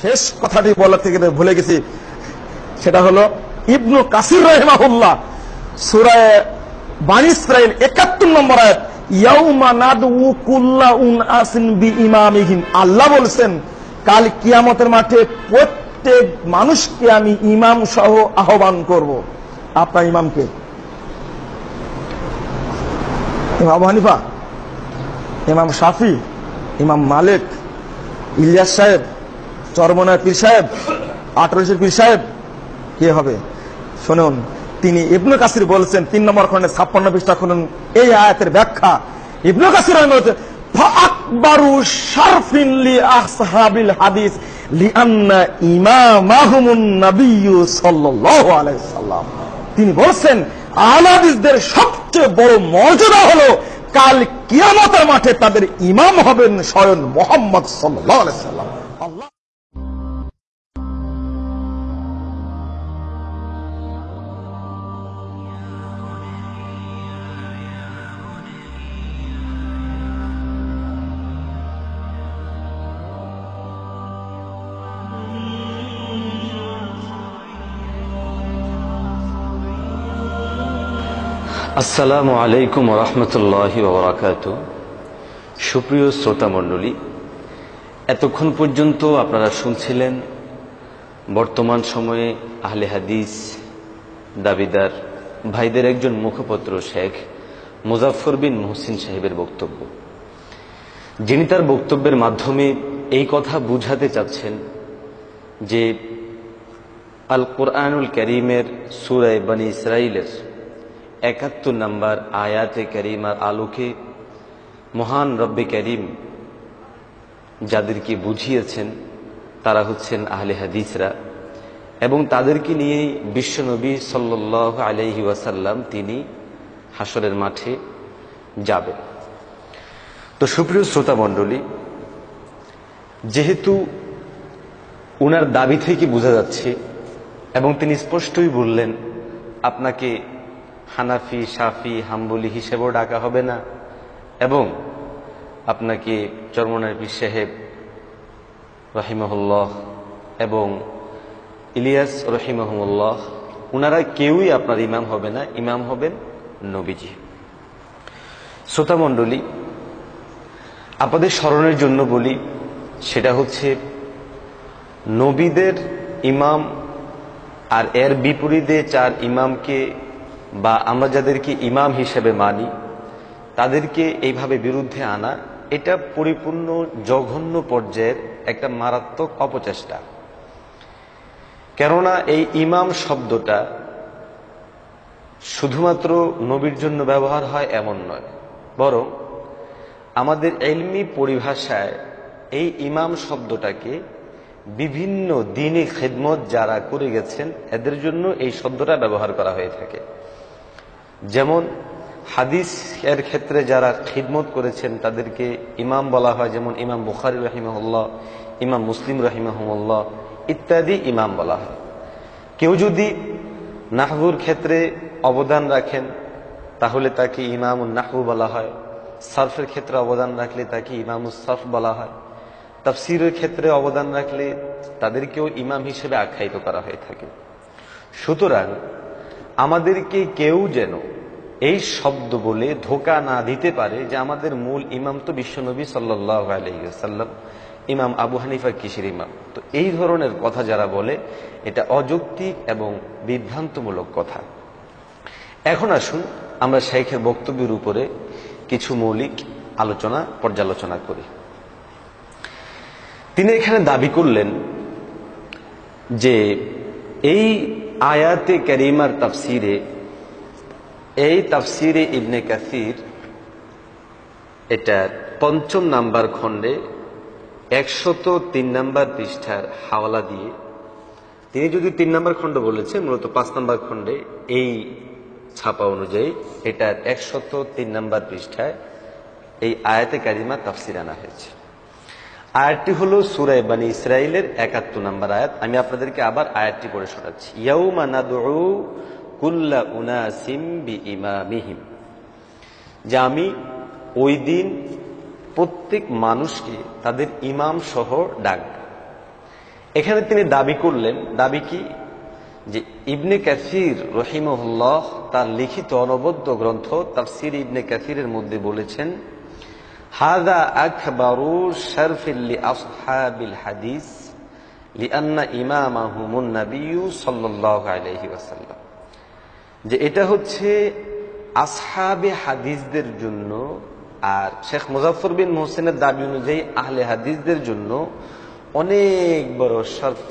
শেষ কথাটি বলার থেকে ভুলে গেছি, সেটা হলো ইবনু কাসির রাহিমাহুল্লাহ সূরা বানী ইসরাঈল ৭১ নম্বর আয়াত, ইয়াউমা নাদউ কুল্লা উনআসিন বিইমামিহিম, আল্লাহ বলছেন কাল কিয়ামতের মাঠে প্রত্যেক মানুষকে আমি ইমাম সহ আহ্বান করব। আপনার ইমামকে ইমাম আবু হানিফা, ইমাম শাফি, ইমাম মালিক, ইলিয়াস সাহেব, চরমনার পীর সাহেব, ১৮০০ পীর সাহেব, কে হবে? শুনুন, তিনি ইবনে কাসির বলছেন ৩ নম্বর খণ্ডে ৫৬ পৃষ্ঠা খুলুন, এই আয়াতের ব্যাখ্যা ইবনে কাসির বলছেন ফাআকবারু শারফিন লি আসহাবিল হাদিস লিআন্না ইমামাহুমুন নবিয়্যু সাল্লাল্লাহু আলাইহি ওয়াসাল্লাম। তিনি বলছেন আহলে হাদিসদের সবচেয়ে বড় মর্যাদা হলো কাল কিয়ামতের মাঠে তাদের ইমাম হবেন স্বয়ং মুহাম্মদ সাল্লাল্লাহু আলাইহি ওয়াসাল্লাম। আল্লাহ আসসালামু আলাইকুম ওয়া রাহমাতুল্লাহি ওয়া বারাকাতুহু। সুপ্রিয় শ্রোতা মণ্ডলী, এতক্ষণ পর্যন্ত আপনারা শুনছিলেন বর্তমান সময়ে আহলে হাদিস দাবিদার ভাইদের একজন মুখপত্র শেখ মুজাফফর বিন মুহসিন সাহেবের বক্তব্য, যিনি তার বক্তব্যের মাধ্যমে এই কথা বুঝাতে চাচ্ছেন যে আল কোরআনুল কারীমের সূরা বানী ইসরাঈলের ৭১ নম্বর আয়াতে কারিমার আলোকে মহান রব্বে কারীম যাদেরকে বুঝিয়েছেন তারা হচ্ছেন আহলে হাদিসরা, এবং তাদেরকে নিয়েই বিশ্বনবী সাল্লাল্লাহু আলাইহি ওয়াসাল্লাম তিনি হাসরের মাঠে যাবেন। তো সুপ্রিয় শ্রোতা মণ্ডলী, যেহেতু উনার দাবি থেকে বোঝা যাচ্ছে এবং তিনি স্পষ্টই বললেন আপনাকে হানাফি, শাফি, হাম্বলি হিসেবেও ডাকা হবে না, এবং আপনাকে চরমনার পীর সাহেব রহিমাহুল্লাহ এবং ইলিয়াস রহিমাহুল্লাহ উনারা কেউই আপনার ইমাম হবে না, ইমাম হবেন নবীজি। শ্রোতা মণ্ডলী, আপনাদের স্মরণের জন্য বলি, সেটা হচ্ছে নবীদের ইমাম আর এর বিপরীতে ৪ ইমামকে বা আমরা যাদেরকে ইমাম হিসেবে মানি তাদেরকে এইভাবে বিরুদ্ধে আনা, এটা পরিপূর্ণ জঘন্য পর্যায়ের একটা মারাত্মক অপচেষ্টা। কেননা এই ইমাম শব্দটা শুধুমাত্র নবীর জন্য ব্যবহার হয় এমন নয়, বরং আমাদের ইলমি পরিভাষায় এই ইমাম শব্দটাকে বিভিন্ন দ্বীনি খিদমত যারা করে গেছেন এদের জন্য এই শব্দটা ব্যবহার করা হয়ে থাকে। যেমন হাদিস এর ক্ষেত্রে যারা খিদমত করেছেন তাদেরকে ইমাম বলা হয়, যেমন ইমাম বুখারী রাহিমাহুল্লাহ, ইমাম মুসলিম রাহিমাহুল্লাহ ইত্যাদি ইমাম বলা হয়। কেউ যদি নাহবুর ক্ষেত্রে অবদান রাখেন তাহলে তাকে ইমামুন নাহবু বলা হয়, সারফের ক্ষেত্রে অবদান রাখলে তাকে ইমামুস সারফ বলা হয়, তাফসীরের ক্ষেত্রে অবদান রাখলে তাদেরকেও ইমাম হিসেবে আখ্যায়িত করা হয়ে থাকে। সুতরাং আমাদেরকে কেউ যেন এই শব্দ বলে ধোঁকা না দিতে পারে যে আমাদের মূল ইমাম তো বিশ্বনবী সাল্লাল্লাহু আলাইহি ওয়াসাল্লাম, ইমাম আবু হানিফা কিসের ইমাম। তো এই ধরনের কথা যারা বলে এটা অযৌক্তিক এবং বিভ্রান্তমূলক কথা। এখন আসুন আমরা শেখের বক্তব্যের উপরে কিছু মৌলিক পর্যালোচনা করি। তিনি এখানে দাবি করলেন যে এই আয়াতে কারিমার তাফসিরে, এই তাফসিরে ইবনে কাসির এটার ৫ম নাম্বার খণ্ডে ১০৩ নাম্বার পৃষ্ঠার হাওয়ালা দিয়ে, তিনি যদি ৩ নাম্বার খণ্ড বলেছেন, মূলত ৫ নাম্বার খণ্ডে এই ছাপা অনুযায়ী এটার ১০৩ নাম্বার পৃষ্ঠায় এই আয়াতে কারিমা তাফসির আনা হয়েছে। আয়াতটি হলো সূরা বানী ইসরাঈলের ৭১ নম্বর আয়াত। আমি আপনাদেরকে আবার আয়াতটি পড়ে শোনাচ্ছি। ইয়াউমা নাদউ কুল্লা উনাসিম বিইমামিহিম, যে আমি ওই দিন প্রত্যেক মানুষকে তাদের ইমাম সহ ডাকব। এখানে তিনি দাবি করলেন, দাবি কি, যে ইবনে কাসির রহিমাহুল্লাহ তার লিখিত অনবদ্য গ্রন্থ তাফসীর ইবনে কাসিরের মধ্যে বলেছেন, হাযা আকবারু শারফিল লিআসহাবিল হাদিস লিআন্না ইমামাহুমুন নাবিয়্যু সাল্লাল্লাহু আলাইহি ওয়াসাল্লাম, যে এটা হচ্ছে আসহাবে হাদিসদের জন্য, আর শেখ মুজাফফর বিন মুহসিনের দাবি অনুযায়ী আহলে হাদিসদের জন্য অনেক বড় শরফ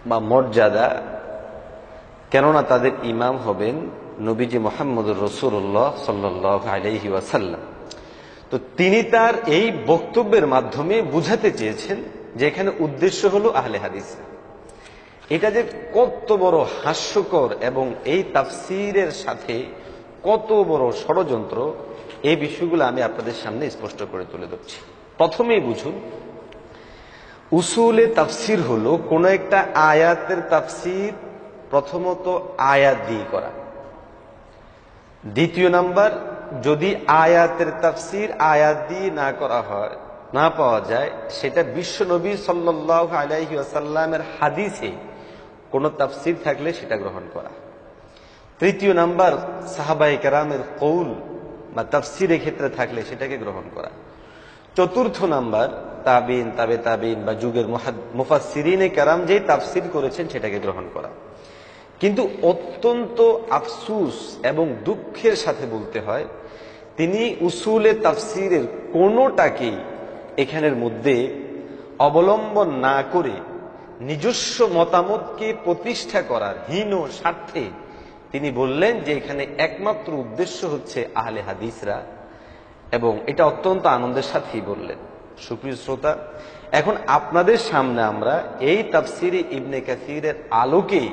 বা মর্যাদা, কেননা তাদের ইমাম হবেন নবীজি মুহাম্মদুর রাসূলুল্লাহ সাল্লাল্লাহু আলাইহি ওয়াসাল্লাম। তো তিনি তার এই বক্তব্যের মাধ্যমে বুঝাতে চেয়েছেন যে এখানে উদ্দেশ্য হলো আহলে হাদিস। এটা যে কত বড় হাস্যকর এবং এই তাফসীরের সাথে কত বড় ষড়যন্ত্র, এই বিষয়গুলো আমি আপনাদের সামনে স্পষ্ট করে তুলে ধরছি। প্রথমেই বুঝুন, উসুলে তাফসীর হলো কোন একটা আয়াতের তাফসীর প্রথমত আয়াত দিয়ে করা। দ্বিতীয় নাম্বার, যদি আয়াতের তাফসীর আয়াত দিয়ে না করা হয়, না পাওয়া যায়, সেটা বিশ্ব নবী সাল্লাল্লাহু আলাইহি ওয়াসাল্লামের হাদিসে কোন তাফসীর থাকলে সেটা গ্রহণ করা। তৃতীয় নাম্বার, সাহাবায়ে কেরামের কৌল বা তাফসীরের ক্ষেত্রে থাকলে সেটাকে গ্রহণ করা। চতুর্থ নাম্বার, তাবিন, তাবে তাবিন বা যুগের মুফাসসিরিনে কেরাম যে তাফসীর করেছেন সেটাকে গ্রহণ করা। কিন্তু অত্যন্ত আফসুস এবং দুঃখের সাথে বলতে হয়, তিনি উসুলে তাফসীরের কোনোটাকেই এখানের মধ্যে অবলম্বন না করে নিজস্ব মতামতকে প্রতিষ্ঠা করার হীন স্বার্থে তিনি বললেন যে এখানে একমাত্র উদ্দেশ্য হচ্ছে আহলে হাদিসরা, এবং এটা অত্যন্ত আনন্দের সাথেই বললেন। সুপ্রিয় শ্রোতা, এখন আপনাদের সামনে আমরা এই তাফসীরে ইবনে কাসিরের আলোকে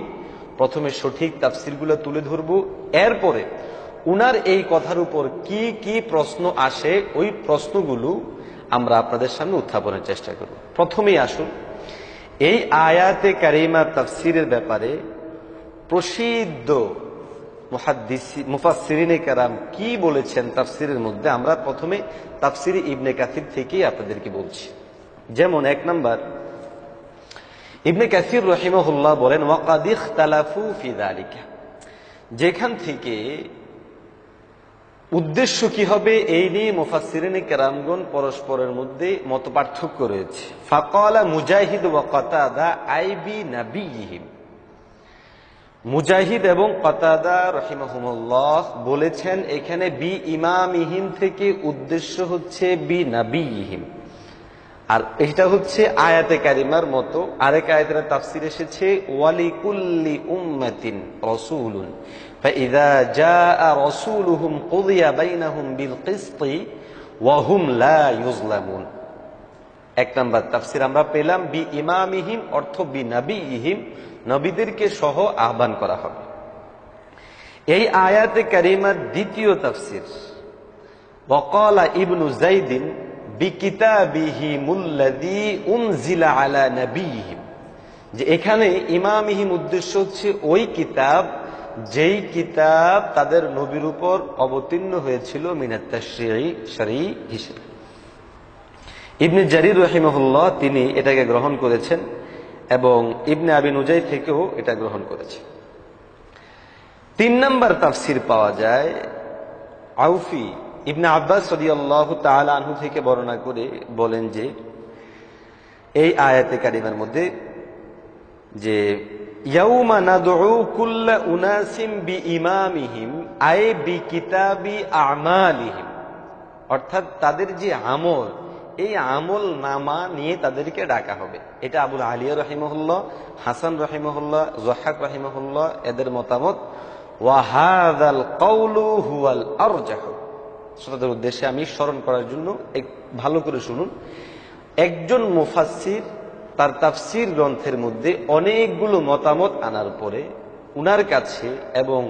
প্রথমে সঠিক তাফসীরগুলো তুলে ধরব, এরপরে উনার এই কথার উপর কি কি প্রশ্ন আসে ওই প্রশ্নগুলো আমরা আপনাদের সামনে উত্থাপনের চেষ্টা করব। প্রথমেই আসুন, এই আয়াতে কারিমা তাফসীরের ব্যাপারে প্রসিদ্ধ মুফাসসিরিনে কেরাম কি বলেছেন তাফসীরের মধ্যে, আমরা প্রথমে তাফসীরে ইবনে কাসির থেকেই আপনাদেরকে বলছি। যেমন এক নাম্বার, ইবনে কাসির রাহিমাহুল্লাহ বলেন, ওয়াকাদ ইখতালাফু ফি যালিকা, যেখান থেকে উদ্দেশ্য কি হবে এই নিয়ে মুফাসসিরিনে কেরামগণ পরস্পরের মধ্যে মতপার্থক্য রয়েছে। ফাকালা মুজাহিদ ওয়া কাতাদা আইবি নাবিয়িহিম, মুজাহিদ এবং কাতাদা রাহিমাহুমুল্লাহ বলেছেন এখানে বি ইমামিহিম থেকে উদ্দেশ্য হচ্ছে বি নাবিয়িহিম, আর এটা হচ্ছে আয়াতে কারিমার মতো আরেক আয়াতের তাফসীর এসেছে, ওয়ালিকুল্লি উম্মাতিন রাসূলুন ফাইযা জাআ রাসূলুহুম কুদিয়া বাইনাহুম বিল কিসতি ওয়া হুম লা ইউজলামুন। এক নাম্বার তাফসীর আমরা পেলাম বি ইমামিহিম অর্থ বি নাবিয়িহিম, নবীদেরকে সহ আহ্বান করা হবে। এই আয়াতে কারিমার দ্বিতীয় তাফসীর, ওয়াকালা ইবনু যায়দিন বিকিতাবিহিমুল্লাযী উনজিলা আলা নাবিয়িহিম, যে এখানে ইমামিহিম উদ্দেশ্য হচ্ছে ওই কিতাব যেই কিতাব তাদের নবীর উপর অবতীর্ণ হয়েছিল মিনাত তাশরিঈ শরঈ হিসেবে। ইবনে জারির রাহিমাহুল্লাহ তিনি এটাকে গ্রহণ করেছেন এবং ইবনে আবি নুজাই থেকেও এটা গ্রহণ করেছে। তিন নম্বর তাফসীর পাওয়া যায় আউফি ইবনে আব্বাস রাদিয়াল্লাহু তাআলা আনহু থেকে বর্ণনা করে বলেন যে এই আয়াতে কারিমার মধ্যে যে ইয়াউমা নাদউ কুল্লা উনাসিম বিইমামিহিম আই বিকিতাবি আমালিহিম, অর্থাৎ তাদের যে আমল, এই আমল নামা নিয়ে তাদেরকে ডাকা হবে। এটা আবুল আলিয়া রাহিমাহুল্লাহ, হাসান রাহিমাহুল্লাহ, যহাক রাহিমাহুল্লাহ এদের মতামত। ওয়া হাযাল কাউলু হুয়াল আরজাহ, শ্রোতাদের উদ্দেশ্যে আমি স্মরণ করার জন্য ভালো করে শুনুন। একজন মুফাসসির তার তাফসীর গ্রন্থের মধ্যে অনেকগুলো মতামত আনার পরে উনার কাছে এবং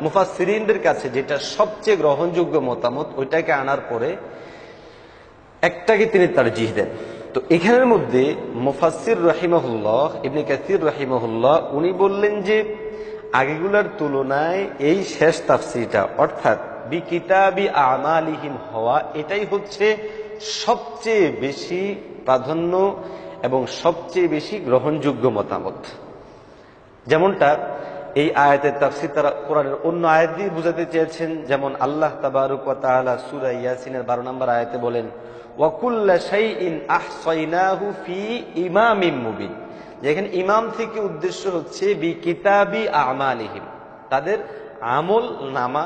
মুফাসসিরিনদের কাছে যেটা সবচেয়ে গ্রহণযোগ্য মতামত ওইটাকে আনার পরে একটাকে তিনি তারজিহ দেন। তো এখানের মধ্যে মুফাসসির রাহিমাহুল্লাহ ইবনে কাসির রাহিমাহুল্লাহ উনি বললেন যে আগেগুলোর তুলনায় এই শেষ তাফসীরটা অর্থাৎ বিকিতাবি আমালিহিম হওয়া, এটাই হচ্ছে সবচেয়ে বেশি প্রাধান্য এবং সবচেয়ে বেশি গ্রহণযোগ্য মতামত। যেমনটা এই আয়াতের তাফসীর তারা কোরআনের অন্য আয়াত দিয়ে বুঝাতে চেয়েছেন, যেমন আল্লাহ তাবারক ওয়া তাআলা সূরা ইয়াসিনের 12 নম্বর আয়াতে বলেন, ওয়া কুল্লা শাইইন আহসাইনাহু ফি ইমামিম মুবিন। যেখানে ইমাম থেকে উদ্দেশ্য হচ্ছে বি কিতাবি আমালিহিম, তাদের আমল নামা।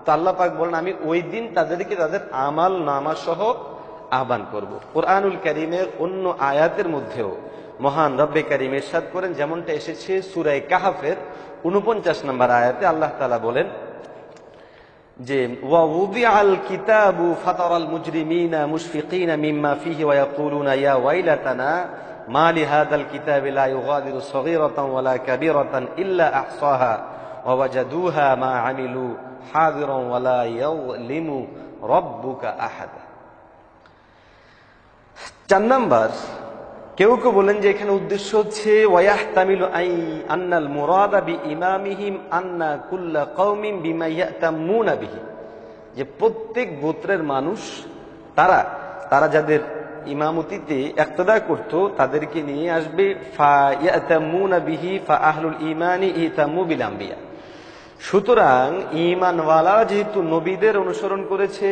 তো আল্লাহ পাক বলেন, আমি ওই দিন তাদেরকে তাদের আমল নামা সহ আহ্বান করব। কোরআনুল কারীমের অন্য আয়াতের মধ্যেও মহান রব্বে কারীম ইরশাদ করেন, যেমনটা এসেছে সূরা কাহফের 49 নম্বর আয়াতে আল্লাহ তাআলা বলেন যে ওয়া উযিআল কিতাবু ফাতারাল মুজরিমিনা মুশফিকিনা মিম্মা ফীহি ওয়া ইয়াকুলুনা ইয়া ওয়াইলাতানা মা লিহাযাল কিতাবি লা ইউগাদিরু সগীরাতান ওয়ালা কাবীরাতান ইল্লা আহসাহা ওয়া ওয়াজাদুহা মা আমিলু হাযিরান ওয়ালা ইয়াযলিমু রাব্বুকা আহাদা। 4 নাম্বার, কেউ কেউ বলেন যে এখানে উদ্দেশ্য হচ্ছে ওয়ায়াহতামিলু আন্নাল মুরাদা বিইমামিহিম আন্না কুল্লা কওমিন বিমা ইয়াতামুনা বিহি, যে প্রত্যেক গোত্রের মানুষ তারা যাদের ইমামতিতে ইক্তেদা করত তাদেরকে নিয়ে আসবে। ফা ইয়াতামুনা বিহি ফা আহলুল ঈমানি ইতামু বিল আম্বিয়া। সুতরাং ঈমানওয়ালা যেহেতু নবীদের অনুসরণ করেছে,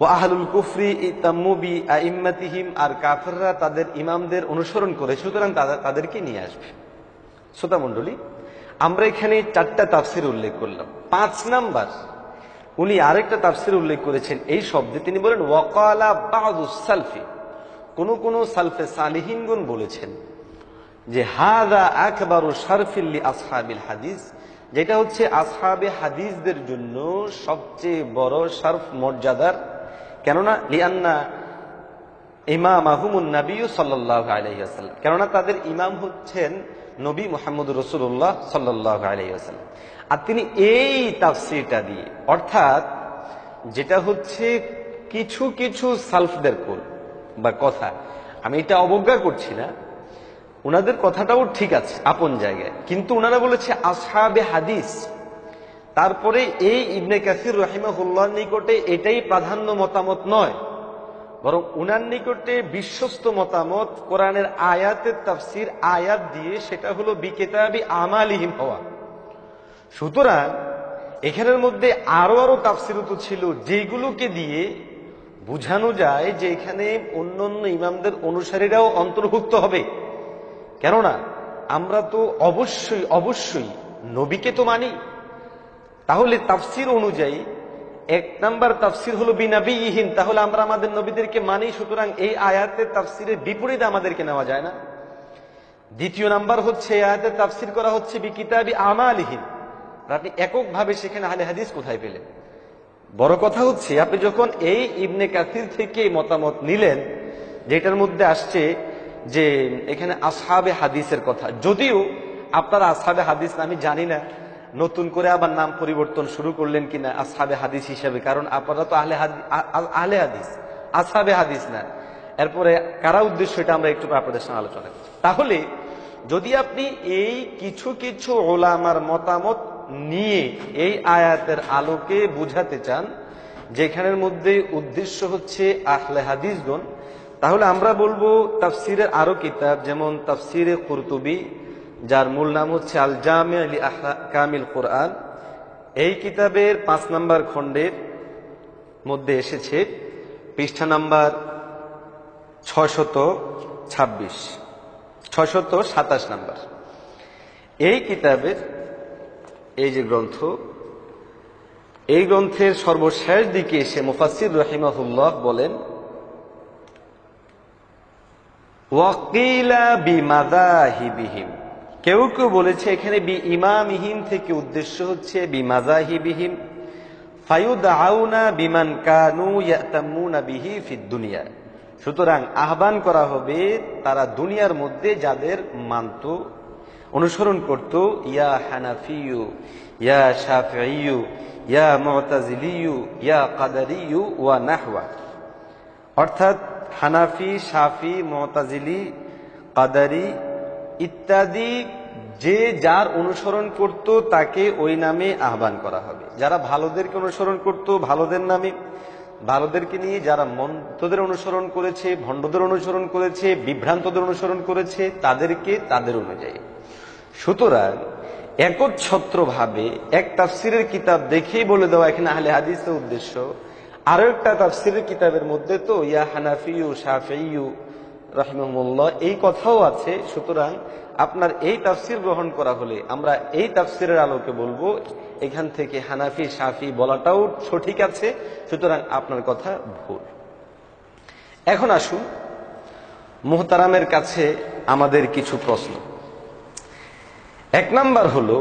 ওয়া আহলুল কুফরি ইতাম্মু বি আইম্মাতিহিম, আর কাফেররা তাদের ইমামদের অনুসরণ করে, সুতরাং তাদেরকে নিয়ে আসবে। শ্রোতা মণ্ডলী, আমরা এখানে 4টা তাফসীর উল্লেখ করলাম। 5 নাম্বার উনি আরেকটা তাফসীর উল্লেখ করেছেন এই শব্দে, তিনি বলেন ওয়াকালা বা'দুস সালফি, কোন সালফে সালিহিনগণ বলেছেন যে হাযা আকবারু শারফিল লি আসহাবিল হাদিস, যেটা হচ্ছে আসহাবে হাদিসদের জন্য সবচেয়ে বড় শারফ মর্যাদার। কেননা লিআন্না ইমামাহুমুন নবী সাল্লাল্লাহু আলাইহি ওয়াসাল্লাম, কেননা তাদের ইমাম হচ্ছেন নবী মুহাম্মদুর রাসূলুল্লাহ সাল্লাল্লাহু আলাইহি ওয়াসাল্লাম। আর তিনি এই তাফসীরটা দিয়ে, অর্থাৎ যেটা হচ্ছে কিছু কিছু সালফদের কোল বা কথা, আমি এটা অবজ্ঞা করছি না, ওনাদের কথাটাও ঠিক আছে আপন জায়গায়, কিন্তু ওনারা বলেছে আসহাবে হাদিস। তারপরে এই ইবনে কাসির রাহিমাহুল্লাহর নিকটে এটাই প্রাধান্য মতামত নয়, বরং উনার নিকটে বিশ্বস্ত মতামত কোরআনের আয়াতের তাফসীর আয়াত দিয়ে, সেটা হলো বিকিতাবি আমালিহিম হওয়া। সুতরাং এখানের মধ্যে আরো তাফসীর তো ছিল যেগুলোকে দিয়ে বুঝানো যায় যে এখানে অন্যান্য ইমামদের অনুসারীরাও অন্তর্ভুক্ত হবে। কেননা আমরা তো অবশ্যই নবীকে তো মানি। তাহলে তাফসীর অনুযায়ী 1 নাম্বার তাফসীর হলো বিনাবিয়িহিম, তাহলে আমরা আমাদের নবীদেরকে মানি, সুতরাং এই আয়াতের তাফসীরের বিপরীতে আমাদেরকে নেওয়া যায় না। 2 নাম্বার হচ্ছে এই আয়াতের তাফসীর করা হচ্ছে বিকিতাবি আমালিহিম, আপনি এককভাবে সেখানে আহলে হাদিস কোথায় পেলেন? বড় কথা হচ্ছে আপনি যখন এই ইবনে কাসির থেকে মতামত নিলেন, যেটার মধ্যে আসছে যে এখানে আসহাবে হাদিসের কথা, যদিও আপনারা আসহাবে হাদিস আমি জানি না নতুন করে আবার নাম পরিবর্তন শুরু করলেন কিনা আসহাবে হাদিস হিসেবে, কারণ আপনারা তো আহলে হাদিস, আসহাবে হাদিস না। এরপরে কারা উদ্দেশ্য এটা আমরা একটু আপনাদের সঙ্গে আলোচনা করছি। তাহলে যদি আপনি এই কিছু কিছু ওলামার মতামত নিয়ে এই আয়াতের আলোকে বুঝাতে চান যেখানের মধ্যে উদ্দেশ্য হচ্ছে আহলে হাদিসগণ, তাহলে আমরা বলবো তাফসীরের আরো কিতাব, যেমন তাফসীরে কুরতুবী, যার মূল নাম হচ্ছে আল জামি' লি আহকামিল কুরআন। এই কিতাবের 5 নম্বর খণ্ডের মধ্যে এসেছে পৃষ্ঠা নাম্বার 627 নাম্বার। এই কিতাবের এই যে গ্রন্থ, এই গ্রন্থের সর্বশেষ দিকে এসে মুফাসসির রাহিমাহুল্লাহ বলেন ওয়াকিলা বিমাযাহিবিহিম, কেউ কেউ বলেছে এখানে বি ইমামিহিম থেকে উদ্দেশ্য হচ্ছে বিমাযাহিবিহিম, ফায়ুদআউনা বিমান কানু ইয়াতামুনা বিহি ফিদ দুনিয়া। সুতরাং আহ্বান করা হবে তারা দুনিয়ার মধ্যে যাদের মানত, অনুসরণ করত, ইয়া হানাফিয়ু, ইয়া শাফিঈয়ু, ইয়া মুতাজিলিয়ু, ইয়া কাদারিয়ু ওয়া নাহওয়া, অর্থাৎ হানাফি, শাফি, মুতাজিলি, কাদারি ইত্যাদি যে যার অনুসরণ করত তাকে ওই নামে আহ্বান করা হবে। যারা ভালোদেরকে অনুসরণ করত ভালোদের নামে, ভালোদেরকে নিয়ে, যারা মন্তদের অনুসরণ করেছে, ভণ্ডদের অনুসরণ করেছে, বিভ্রান্তদের অনুসরণ করেছে, তাদেরকে তাদের অনুযায়ী। সুতরাং একচ্ছত্রভাবে এক তাফসিরের কিতাব দেখেই বলে দেওয়া এখানে আহলে হাদিসের উদ্দেশ্য, আরো একটা তাফসিরের কিতাবের মধ্যে তো ইয়া হানাফিয়ু শাফিয়ু রাহিমাহুল্লাহ এই কথাও আছে। সুতরাং আপনার এই তাফসির গ্রহণ করা হলে আমরা এই তাফসিরের আলোকে বলবো এখান থেকে হানাফি শাফি বলাটাও সঠিক আছে, সুতরাং আপনার কথা ভুল। এখন আসুন মুহতারামের কাছে আমাদের কিছু প্রশ্ন। এক নাম্বার হলো,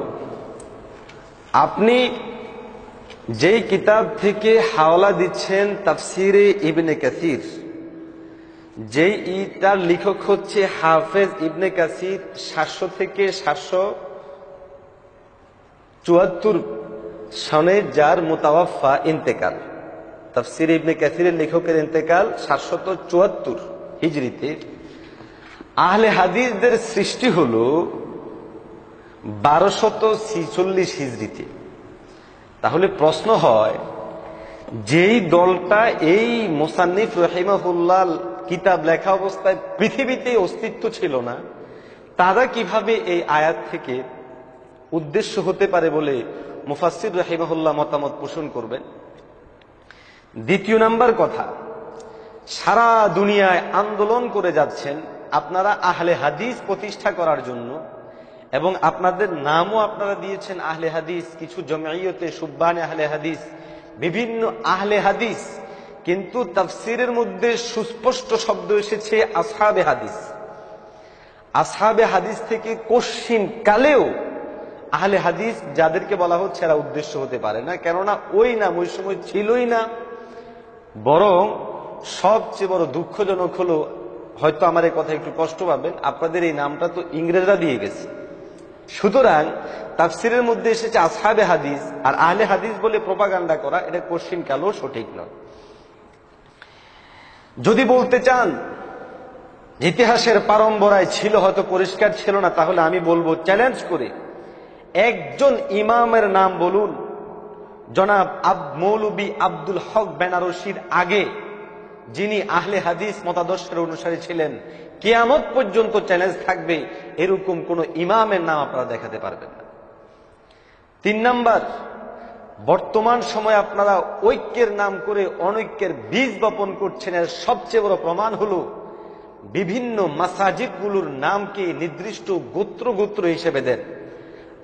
আপনি যেই কিতাব থেকে হাওলা দিচ্ছেন তাফসিরে ইবনে কাসির, যেই ইটার লেখক হচ্ছে হাফেজ ইবনে কাসির, 700 থেকে 774 সনে যার মুতাওয়াফা ইন্তেকাল, তাফসির ইবনে কাসিরের লেখকের ইন্তেকাল 774 হিজরিতে। আহলে হাদিসদের সৃষ্টি হলো 1246 হিজরিতে। তাহলে প্রশ্ন হয়, যেই দলটা এই মুসান্নিফ রাহিমাহুল্লাহ কিতাব লেখা অবস্থায় পৃথিবীতে অস্তিত্ব ছিল না, তারা কিভাবে এই আয়াত থেকে উদ্দেশ্য হতে পারে বলে মুফাসসির রাহিমাহুল্লাহ মতামত পোষণ করবেন? দ্বিতীয় নাম্বার কথা, সারা দুনিয়ায় আন্দোলন করে যাচ্ছেন আপনারা আহলে হাদিস প্রতিষ্ঠা করার জন্য, এবং আপনাদের নামও আপনারা দিয়েছেন আহলে হাদিস, কিছু জমিয়তে সুবহানে আহলে হাদিস, বিভিন্ন আহলে হাদিস, কিন্তু তাফসিরের মধ্যে সুস্পষ্ট শব্দ এসেছে আসহাবে হাদিস। আসহাবে হাদিস থেকে কোশ্চিন কালেও আহলে হাদিস যাদেরকে বলা হচ্ছে এরা উদ্দেশ্য হতে পারে না, কেননা ওই নাম ওই সময় ছিলই না। বরং সবচেয়ে বড় দুঃখজনক হলো, হয়তো আমার এই কথা একটু কষ্ট পাবেন, আপনাদের এই নামটা তো ইংরেজরা দিয়ে গেছে। সুতরাং তাফসিরের মধ্যে এসেছে আসহাবে হাদিস, আর আহলে হাদিস বলে প্রোপাগান্ডা করা এটা কোশ্চিন কালেও সঠিক নয়। যদি বলতে চান ইতিহাসের পারম্পরায় ছিল, হয়তো পরিষ্কার ছিল না, তাহলে আমি বলবো চ্যালেঞ্জ করে, একজন ইমামের নাম বলুন জনাব মৌলবী আব্দুল হক বেনারসির আগে, যিনি আহলে হাদিস মতাদর্শের অনুসারী ছিলেন। কিয়ামত পর্যন্ত চ্যালেঞ্জ থাকবে, এরকম কোন ইমামের নাম আপনারা দেখাতে পারবেন না। 3 নাম্বার, বর্তমান সময়ে আপনারা ঐক্যের নাম করে অনৈক্যের বীজ বপন করছেন। এর সবচেয়ে বড় প্রমাণ হলো বিভিন্ন মাসাজিদগুলোর নামকে নির্দিষ্ট গোত্র গোত্র হিসেবে দেন।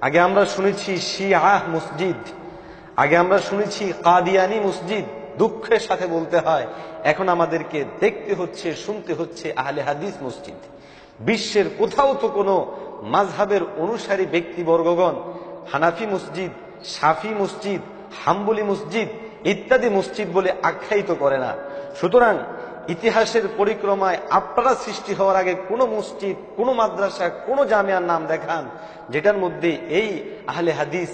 আগে আমরা শুনেছি শিয়া মসজিদ, আগে আমরা শুনেছি কাদিয়ানি মসজিদ, দুঃখের সাথে বলতে হয় এখন আমাদেরকে দেখতে হচ্ছে, শুনতে হচ্ছে আহলে হাদিস মসজিদ। বিশ্বের কোথাও তো কোনো মাযহাবের অনুসারী ব্যক্তিবর্গগণ হানাফি মসজিদ, শাফি মসজিদ, হাম্বলি মসজিদ ইত্যাদি মসজিদ বলে আখ্যায়িত করে না। সুতরাং ইতিহাসের পরিক্রমায় আপনারা সৃষ্টি হওয়ার আগে কোন মসজিদ, কোন মাদ্রাসা, কোন জামিয়ার নাম দেখান যেটার মধ্যে এই আহলে হাদিস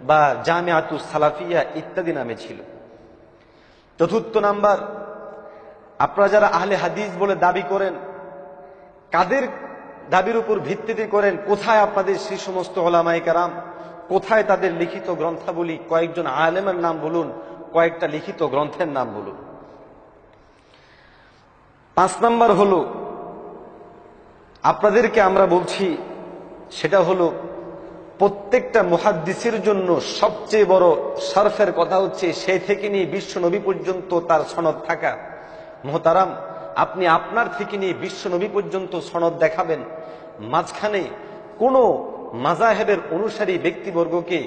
বা জামিয়াতুস সালাফিয়া ইত্যাদি নামে ছিল। 4র্থ নাম্বার, আপনারা যারা আহলে হাদিস বলে দাবি করেন, কাদের দাবির উপর ভিত্তিতে করেন? কোথায় আপনাদের সেই সমস্ত উলামায়ে কেরাম, কোথায় তাদের লিখিত গ্রন্থাবলী? কয়েকজন আলেমের নাম বলুন, কয়েকটা লিখিত গ্রন্থের নাম বলুন। 5 নাম্বার হলো, আপনাদেরকে আমরা বলছি, সেটা হলো প্রত্যেকটা মুহাদ্দিসের জন্য সবচেয়ে বড় শরফের কথা হচ্ছে সে থেকে নিয়ে বিশ্ব নবী পর্যন্ত তার সনদ থাকা। মুহতারাম, আপনি আপনার থেকে নিয়ে বিশ্ব নবী পর্যন্ত সনদ দেখাবেন, মাঝখানে কোনো মাযহাবের অনুসারী ব্যক্তিবর্গকে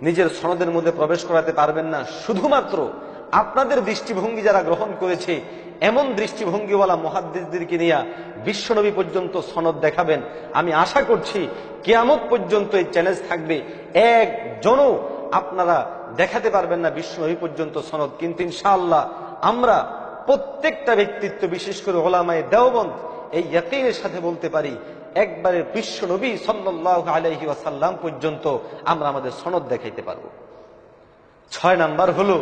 নিজের সনদের মধ্যে প্রবেশ করাতে পারবেন না। শুধুমাত্র আপনাদের দৃষ্টিভঙ্গি যারা গ্রহণ করেছে এমন দৃষ্টিভঙ্গিওয়ালা মুহাদ্দিসদেরকে নিয়ে বিশ্বনবী পর্যন্ত সনদ দেখাবেন। আমি আশা করছি কিয়ামত পর্যন্ত এই চ্যালেঞ্জ থাকবে, একজনও আপনারা দেখাতে পারবেন না বিশ্বনবী পর্যন্ত সনদ। কিন্তু ইনশাআল্লাহ আমরা প্রত্যেকটা ব্যক্তিত্ব, বিশেষ করে উলামায়ে দেওবন্দ, এই ইয়াকিনের সাথে বলতে পারি একবারে বিশ্বনবী সাল্লাল্লাহু আলাইহি ওয়াসাল্লাম পর্যন্ত আমরা আমাদের সনদ দেখাইতে পারব। 6 নাম্বার হলো,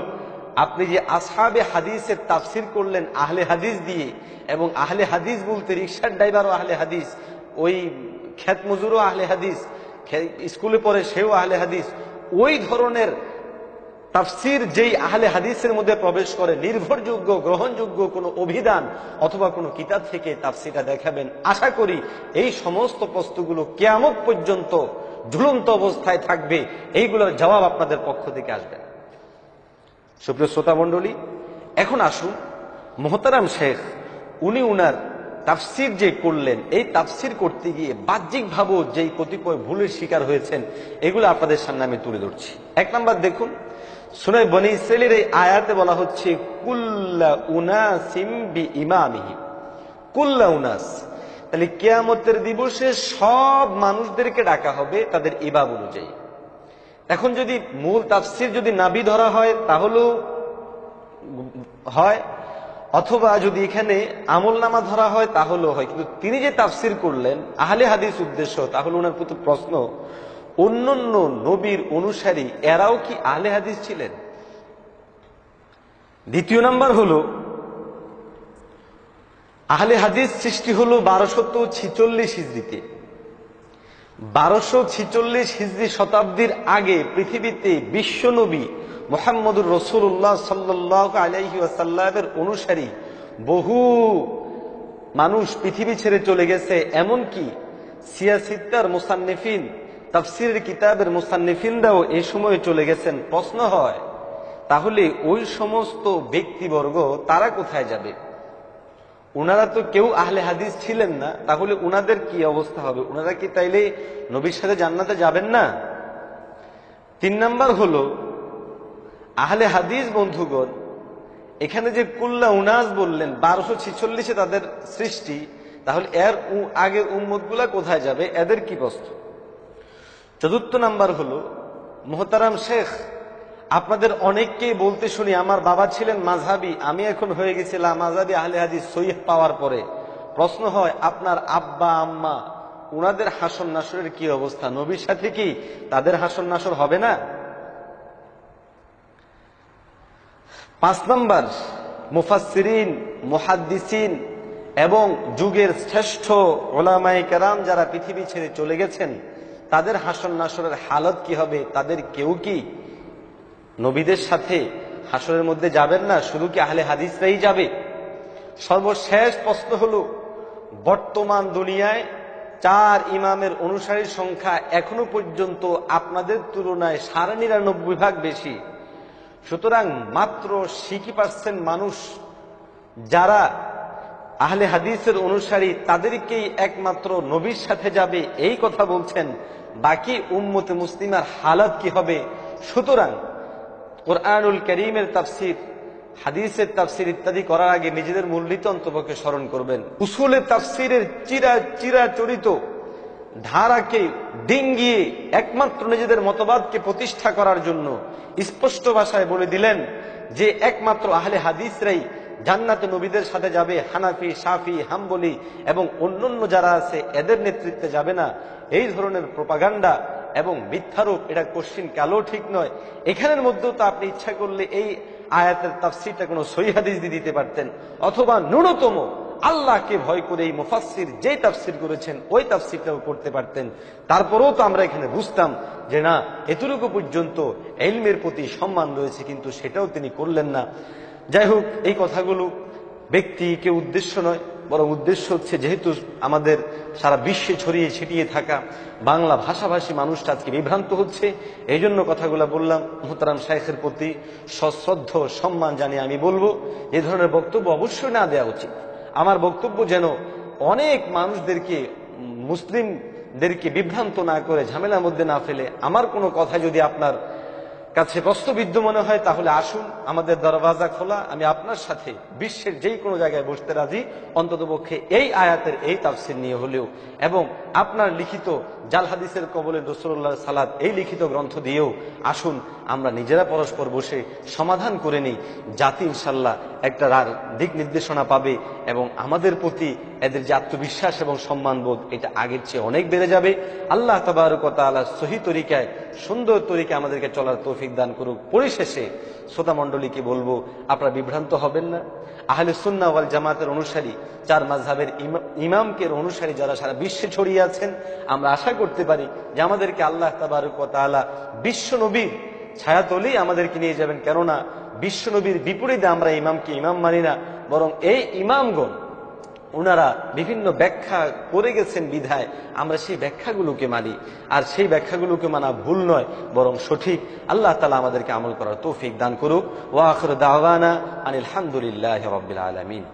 আপনি যে আসহাবে হাদিসের তাফসির করলেন আহলে হাদিস দিয়ে, এবং আহলে হাদিস বলতে রিকশার ড্রাইভারও আহলে হাদিস, ওই ক্ষেত মজুরও আহলে হাদিস, স্কুলে পড়ে সেও আহলে হাদিস, ওই ধরনের তাফসির যেই আহলে হাদিসের মধ্যে প্রবেশ করে নির্ভরযোগ্য গ্রহণযোগ্য কোনো অভিধান অথবা কোনো কিতাব থেকে তাফসিরটা দেখাবেন। আশা করি এই সমস্ত প্রশ্নগুলো কিয়ামত পর্যন্ত ঝুলন্ত অবস্থায় থাকবে, এইগুলোর জবাব আপনাদের পক্ষ থেকে আসবে। সুপ্রিয় শ্রোতা মণ্ডলী, এখন আসুন মোহতারাম শেখ উনি উনার তাফসির যে করলেন, এই তাফসির করতে গিয়ে বাহ্যিকভাবেও যেই কতিপয় ভুলের শিকার হয়েছেন এগুলো আপনাদের সামনে আমি তুলে ধরছি। এক নাম্বার দেখুন, সূরা বনী ইসরাঈলের এই আয়াতে বলা হচ্ছে কুল্লা উনাসিম বিইমামিহিম। কুল্লা উনাস, তাহলে কিয়ামতের দিবসে সব মানুষদেরকে ডাকা হবে তাদের ইমাম অনুযায়ী। এখন যদি মূল তাফসির যদি নাবি ধরা হয় তাহলেও হয়, অথবা যদি এখানে আমলনামা ধরা হয় তাহলেও হয়, কিন্তু তিনি যে তাফসির করলেন আহলে হাদিস উদ্দেশ্য, তাহলে ওনার প্রতি প্রশ্ন, অন্যান্য নবীর অনুসারী এরাও কি আহলে হাদিস ছিলেন? দ্বিতীয় নাম্বার হলো, আহলে হাদিস সৃষ্টি হলো 1246 হিজরিতে। 1246 হিজরি শতাব্দীর আগে পৃথিবীতে বিশ্ব নবী মুহাম্মদুর রাসূলুল্লাহ সাল্লাল্লাহু আলাইহি ওয়াসাল্লামের অনুসারী বহু মানুষ পৃথিবী ছেড়ে চলে গেছে। এমনকি সিয়াসিত্তার মুসান্নিফিন, তাফসিরের কিতাবের মুসান্নিফিনরাও এই সময়ে চলে গেছেন। প্রশ্ন হয়, তাহলে ওই সমস্ত ব্যক্তিবর্গ তারা কোথায় যাবে? ওনারা তো কেউ আহলে হাদিস ছিলেন না, তাহলে ওনাদের কি অবস্থা হবে? ওনারা কি তাইলে নবীর সাথে জান্নাতে যাবেন না? তিন নাম্বার হলো, আহলে হাদিস বন্ধুগণ, এখানে যে কুল্লা উনাস বললেন 1246 তাদের সৃষ্টি, তাহলে এর আগের উম্মত গুলা কোথায় যাবে? এদের কি প্রশ্ন? চতুর্থ নাম্বার হলো, মোহতারাম শেখ, আপনাদের অনেককেই বলতে শুনি আমার বাবা ছিলেন মাযহাবী, আমি এখন হয়ে গেছিলাম মাযহাবী আহলে হাদিস সহিহ পাওয়ার পরে। প্রশ্ন হয়, আপনার আব্বা আম্মা উনাদের হাসর নাসরের কি অবস্থা? নবীর সাথে কি তাদের হাসর নাসর হবে না? পাঁচ নাম্বার, মুফাসসিরিন, মুহাদ্দিসিন এবং যুগের শ্রেষ্ঠ উলামায়ে কেরাম যারা পৃথিবী ছেড়ে চলে গেছেন তাদের হাসর নাসরের হালত কি হবে? তাদের কেউ কি নবীদের সাথে হাসরের মধ্যে যাবেন না? শুধু কি আহলে হাদিসরাই যাবে? সর্বশেষ প্রশ্ন হলো, বর্তমান দুনিয়ায় 4 ইমামের অনুসারীর সংখ্যা এখনো পর্যন্ত আপনাদের তুলনায় 99.5% বেশি। সুতরাং মাত্র 60% মানুষ যারা আহলে হাদিসের অনুসারী তাদেরকেই একমাত্র নবীর সাথে যাবে এই কথা বলছেন। বাকি উম্মতে মুসলিমার হালত কি হবে? সুতরাং কুরআনুল কারীমের তাফসীর, হাদিসের তাফসীর ইত্যাদি করার আগে নিজেদের মূলনীতি অন্তপক্ষে স্মরণ করবেন। উসুলে তাফসীরের চিরাচরিত ধারাকে ডিঙ্গিয়ে একমাত্র নিজেদের মতবাদকে প্রতিষ্ঠা করার জন্য স্পষ্ট ভাষায় বলে দিলেন যে একমাত্র আহলে হাদিসরাই জান্নাতে নবীদের সাথে যাবে, হানাফি, শাফি, হাম্বলি এবং অন্যান্য যারা আছে এদের নেতৃত্বে যাবে না। এই ধরনের প্রোপাগান্ডা এবং মিথ্যারোপ, এটা কোশ্চিন কালো ঠিক নয়। এখানের মধ্যেও তো আপনি ইচ্ছা করলে এই আয়াতের তাফসীরটা কোনো সহিহ হাদিস দিয়ে দিতে পারতেন, অথবা ন্যূনতম আল্লাহকে ভয় করে এই মুফাসসির যে তাফসীর করেছেন ওই তাফসীরটাও করতে পারতেন। তারপরেও তো আমরা এখানে বুঝতাম যে না, এতটুকু পর্যন্ত ইলমের প্রতি সম্মান রয়েছে, কিন্তু সেটাও তিনি করলেন না। যাই হোক, এই কথাগুলো ব্যক্তিকে উদ্দেশ্য নয়, বরং উদ্দেশ্য হচ্ছে যেহেতু আমাদের সারা বিশ্বে ছড়িয়ে ছিটিয়ে থাকা বাংলা ভাষাভাষী মানুষটা আজকে বিভ্রান্ত হচ্ছে, এই জন্য কথাগুলো বললাম। মুহতারাম শাইখের প্রতি সশ্রদ্ধ সম্মান জানিয়ে আমি বলবো, এ ধরনের বক্তব্য অবশ্যই না দেওয়া উচিত। আমার বক্তব্য যেন অনেক মানুষদেরকে, মুসলিমদেরকে বিভ্রান্ত না করে, ঝামেলার মধ্যে না ফেলে। আমার কোনো কথা যদি আপনার কাছে প্রশ্নবিদ্ধ মনে হয় তাহলে আসুন, আমাদের দরওয়াজা খোলা। আমি আপনার সাথে বিশ্বের যেই কোনো জায়গায় বসতে রাজি, অন্ততপক্ষে এই আয়াতের এই তাফসীর নিয়ে হলেও, এবং আপনার লিখিত জাল হাদিসের কবলে রাসূলুল্লাহ সালাত এই লিখিত গ্রন্থ দিয়েও আসুন আমরা নিজেরা পরস্পর বসে সমাধান করে নিই। জাতি ইনশাল্লাহ একটা দিক নির্দেশনা পাবে এবং আমাদের প্রতি এদের যে আত্মবিশ্বাস এবং সম্মানবোধ এটা আগের চেয়ে অনেক বেড়ে যাবে। আল্লাহ তাবারক ওয়া তাআলা সহি তরিকায়, সুন্দর তরিকায় আমাদেরকে চলার তৌফিক দান করুক। পরিশেষে শ্রোতা মণ্ডলীকে বলবো, আপনারা বিভ্রান্ত হবেন না। আহলে সুন্নাহ ওয়াল জামাতের অনুসারী, 4 মাযহাবের ইমামকে অনুসারী যারা সারা বিশ্বে ছড়িয়ে আছেন, আমরা আশা করতে পারি যে আমাদেরকে আল্লাহ তাবারক ওয়া তাআলা বিশ্ব নবীর ছায়াতলেই আমাদেরকে নিয়ে যাবেন। কেননা বিশ্বনবীর বিপরীতে আমরা ইমামকে ইমাম মানি না, বরং এই ইমামগণ ওনারা বিভিন্ন ব্যাখ্যা করে গেছেন বিধায় আমরা সেই ব্যাখ্যাগুলোকে মানি। আর সেই ব্যাখ্যাগুলোকে মানা ভুল নয়, বরং সঠিক। আল্লাহ তাআলা আমাদেরকে আমল করার তৌফিক দান করুক। ওয়া আখিরু দাওয়ানা আনিল হামদুলিল্লাহি রাব্বিল আলামিন।